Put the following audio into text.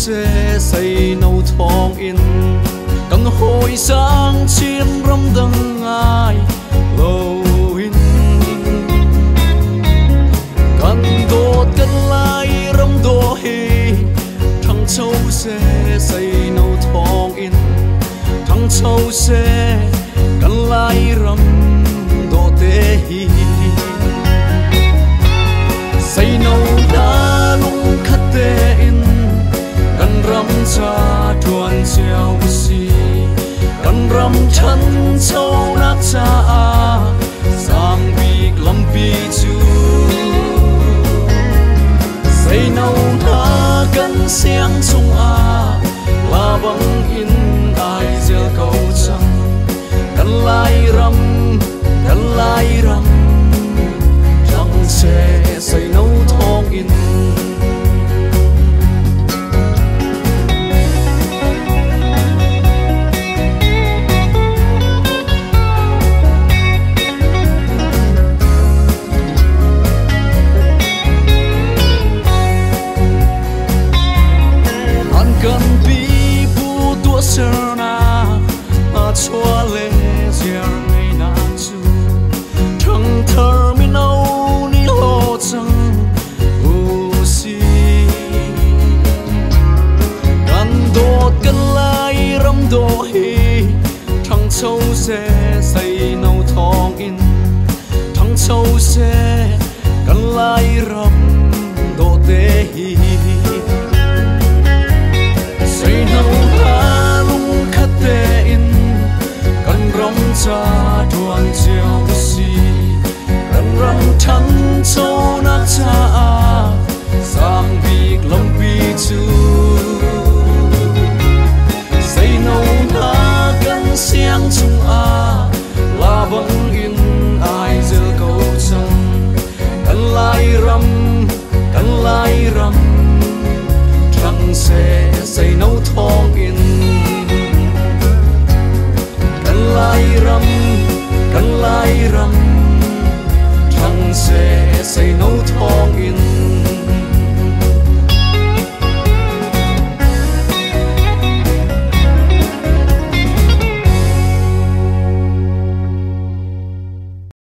sẽ xây nâu thong in cần hồi sáng chiến râm đằng ai lâu in cần đột cần lại râm đô hi thằng châu sẽ xây nâu thong in thằng châu sẽ cần lại râm đô tê hi xây nâu đá lung khát tê in cần râm cha thuần treo si cần râm chân châu nát cha sang việc lâm pi chu xây nâu đá cần xiang chung là bằng in ai gieo cầu trăng cần lại râm trăng sẽ xây nâu thong in cần bi bu tua sơ